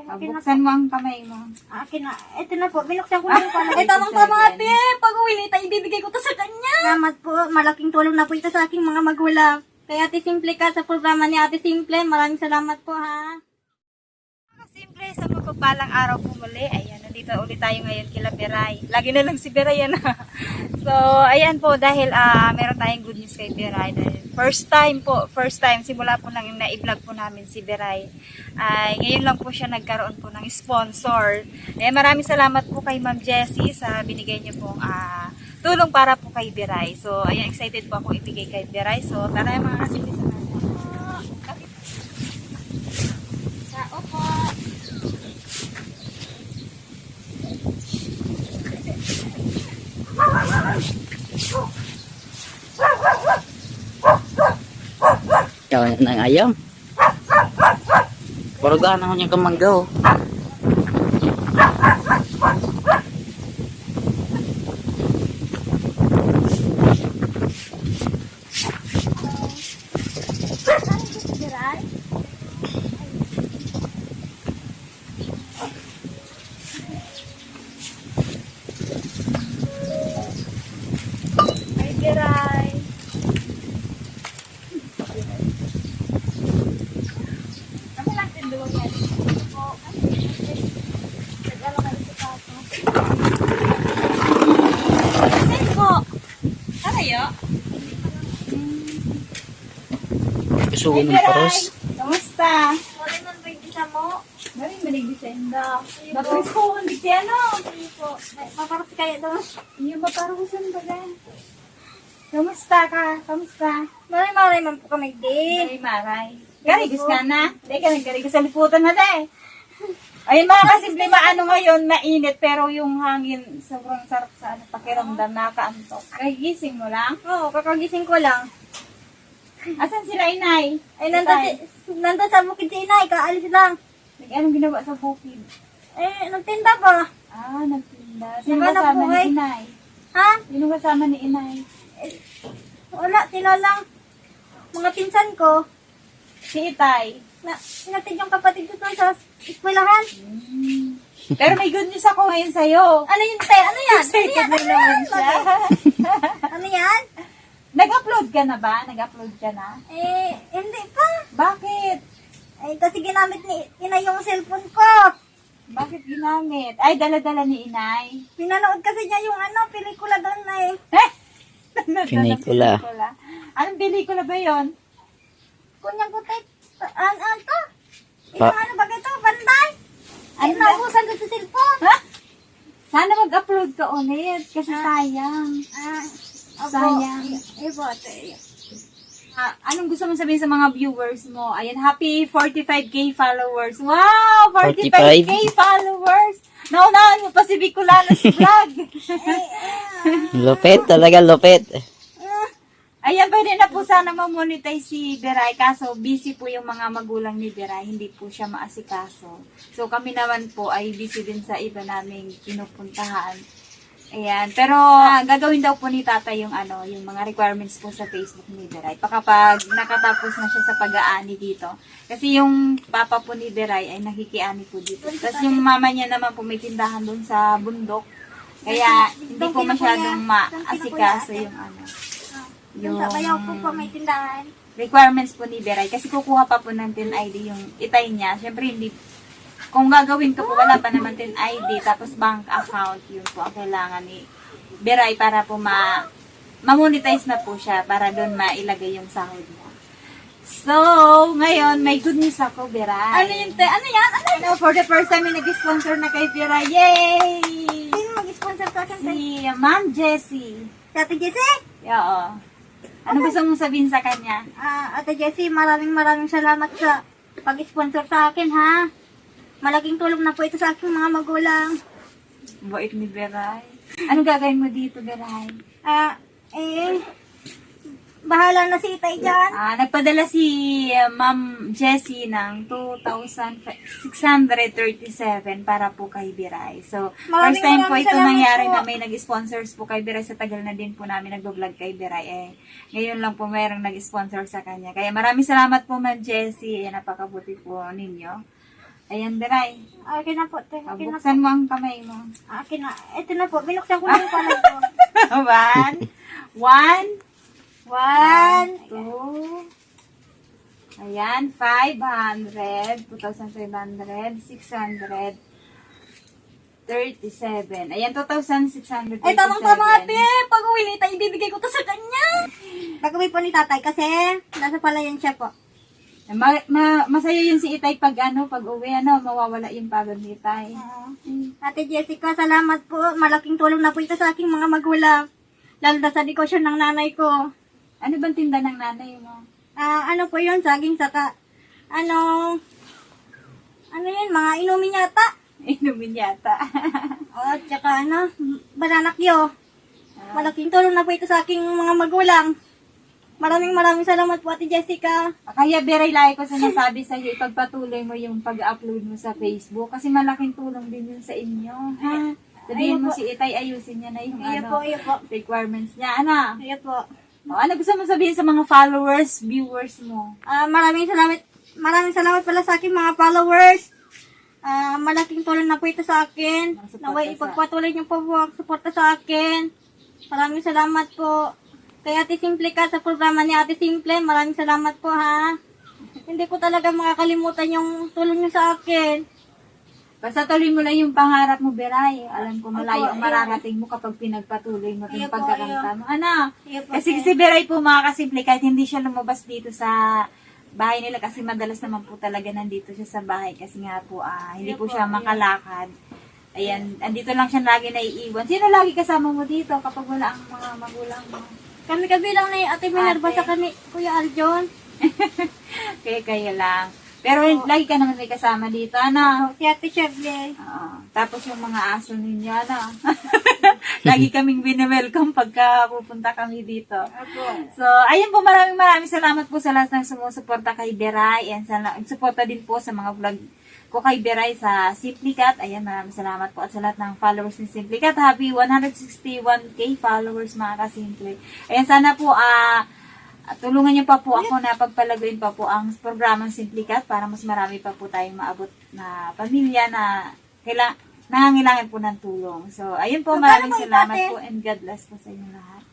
Buksan mo ang kamay mo. Akin na. Ito na po. Binuksan ko na yung pala. Ito ang tama ate. Pag uwi nito, ibibigay ko to sa kanya. Salamat po. Malaking tulong na po ito sa aking mga magulang. Kaya Ate Simple ka sa programa ni Ate Simple. Maraming salamat po ha. Simple, sa pagpapalang araw po muli. Ayan, nandito ulit tayo ngayon kila Beray. Lagi na lang si Beray yan. So, ayan po, dahil meron tayong good news kay Beray. Dahil first time, simula po nang na-vlog po namin si Beray. Ay, ngayon lang po siya nagkaroon po ng sponsor. Ayan, maraming salamat po kay Ma'am Jessie sa binigay niyo pong tulong para po kay Beray. So, ayan, excited po akong ibigay kay Beray. So, tara mga kasimple sa natin. Opo. Ikaw nang ayaw. Puro gana ko niyang kamanggaw. Ay, Beray. Ano lang tinduwag yan? Nag-alok kayo sa pato. Saan po? Karayo? Gusto ko ng paros. Kamusta? Sorry man po yung isa mo. Maring maligdisenda. Bakit ko ang ano? Hindi po. Maparos kaya doon. Yung maparusan ba gan? Kamusta ka? Kamusta? Maray man po kami din. Maray maray. Garigos ka na. Hindi ka naggarigos sa liputan na de. Ayun mga kasimple, maano ngayon, mainit, pero yung hangin, sobrang sarap sa pakiramdam, nakaantok. Ay, gising mo lang? Oo, kakagising ko lang. Asan sila inay? Ay, nandun sa bukid si Inay. Kaalis lang. Anong ginawa sa bukid? Eh, nagtinda ba? Nagtinda. Sino Naghanap kasama buhay. ni inay? Ha? Sino kasama ni inay? Wala, sila lang. Mga pinsan ko. Si Itay. Sinatid yung kapatid ko doon sa eskwelahan. Pero may good news ako ngayon sa'yo. Ano yun, te? Ano yan? Excited na naman siya. Ano yan? Nag-upload ka na ba? Nag-upload ka na? Eh, hindi pa. Bakit? Ay, kasi ginamit ni Inay yung cellphone ko. Bakit ginamit? Ay, dala-dala ni inay. Pinanood kasi niya yung pelikula doon eh. Pelikula. Anong pelikula ba yun? Kunyang kutit. Ano to? Pa- Yung ano ba ito? Banday? Ay, Ano? naubusan ko sa cellphone. Ha? Sana mag-upload ka ulit kasi sayang. Opo. Sayang. Ibo, te. Anong gusto mo sabihin sa mga viewers mo? Ayan, happy 45k followers. Wow! 45k followers! Naunahan mo pa si Bicolanos Vlog. Lupit, talaga lupit. Ayan, pwede na po sana ma-monetize si Beray. Kaso, busy po yung mga magulang ni Beray. Hindi po siya maasikaso. So, kami naman po ay busy din sa iba naming pinupuntahan. Ayan. Pero, gagawin daw po ni Tata yung yung mga requirements po sa Facebook ni Beray. Kapag nakatapos na siya sa pag-aani dito. Kasi yung papa po ni Beray ay nakikiani po dito. Tapos yung mama niya naman po may tindahan doon sa bundok. Kaya, hindi po masyadong maasikaso yung Yung bayaw po po may tindahan. requirements po ni Beray. Kasi kukuha pa po ng TIN ID yung itay niya. Siyempre, hindi, kung gagawin ko po, wala pa naman TIN ID, tapos bank account, yun po ang kailangan ni Beray para po ma-monetize na po siya, para doon mailagay yung sahod niya. So, ngayon, may good news ako, Beray. Ano yun, te? Ano yan? Ano yun? For the first time, may nag-sponsor na kay Beray. Yay! Sino mag-sponsor sa akin, te? Si Ma'am Jessie. Si Ate Jessie? Oo. Ano gusto mong sabihin sa kanya? Ate Jessie, maraming salamat sa pag-sponsor sa akin, ha? Malaking tulong na po ito sa aking mga magulang. Bait ni Beray. Ano gagawin mo dito, Beray? Bahala na si Itay dyan. Nagpadala si Ma'am Jessie ng 2,637 para po kay Beray. So, first time po ito salamat nangyari po. na may nag-sponsors po kay Beray. Sa tagal na din po namin nag-vlog kay Beray. Ngayon lang po mayroong nag-sponsor sa kanya. Kaya maraming salamat po, Ma'am Jessie. Napakabuti po ninyo. Ayan, Beray. Akin na po, te. Akin na po. Buksan mo ang kamay mo. Akin na. Ito na po. Binuksan ko na yung palay ko. One, 1. two, ayan, 500, 2,500, 600, 37. Ayan, 2,637. Ay, tamang-tama, ate. Pag uwi ni tayo, ibibigay ko to sa kanya. Pag-uwi po ni tatay kasi nasa palayan siya po. Masaya yun si Itay pag pag uwi, mawawala yung pagod ni Itay. Ate Jessica, salamat po. Malaking tulong na po ito sa aking mga magulang. Lalo na sa negosyo ng nanay ko. Ano bang tinda ng nanay mo? Ano po yun? Saging saka, ano yun? Mga inumin yata. Inumin yata. O, tsaka bananakyo. Malaking tulong na po ito sa aking mga magulang. Maraming salamat po, Ate Jessica. Kaya Beray, lagi ko sinasabi sa iyo, ipagpatuloy mo yung pag-upload mo sa Facebook kasi malaking tulong din yun sa inyo. Sabihin mo si Itay, ayusin niya na yung Iyo po. requirements niya. Iyo po. Ano gusto mo sabihin sa mga followers, viewers mo? Maraming salamat pala sa aking mga followers. Malaking tulong na po ito sa akin. Ang suporta Naway ipagpatuloy niyo po ang suporta sa akin. Maraming salamat po. Kay Ate Simple ka sa programa ni Ate Simple. Maraming salamat po, ha. Hindi ko talaga makakalimutan yung tulong niyo sa akin. Basta tuloy mo lang yung pangarap mo, Beray. Alam ko malayo ang Opo, mararating mo kapag pinagpatuloy mo Iyo yung po, pagkakanta mo. Iyo po, Kasi si Beray po mga kasimple, kahit hindi siya lumabas dito sa bahay nila kasi madalas naman po talaga nandito siya sa bahay kasi nga po hindi Iyo po po, siya iyo. makalakad. Ayan, andito lang siya lagi naiiwan. Sino lagi kasama mo dito kapag wala ang mga magulang mo? Kami kabilang ni Ate Minerva Ate. sa kami, Kuya Aljon. Kaya kayo lang. Pero lagi ka naman may kasama dito, Si Ate Shirley. Tapos yung mga aso ninyo, lagi kaming binewelcome pagka pupunta kami dito. So, ayun po, maraming salamat po sa lahat ng sumusuporta kay Beray. And suporta din po sa mga vlog ko kay Beray sa Simplicat. Ayan, maraming salamat po at sa lahat ng followers ni Simplicat. Happy 161k followers mga kasimple. Ayan, sana po, tulungan niyo pa po ako na pagpalaguin pa po ang programang Simplicat para mas marami pa po tayong maabot na pamilya na nangangailangan po ng tulong. So, ayun po, maraming salamat po and God bless po sa inyo lahat.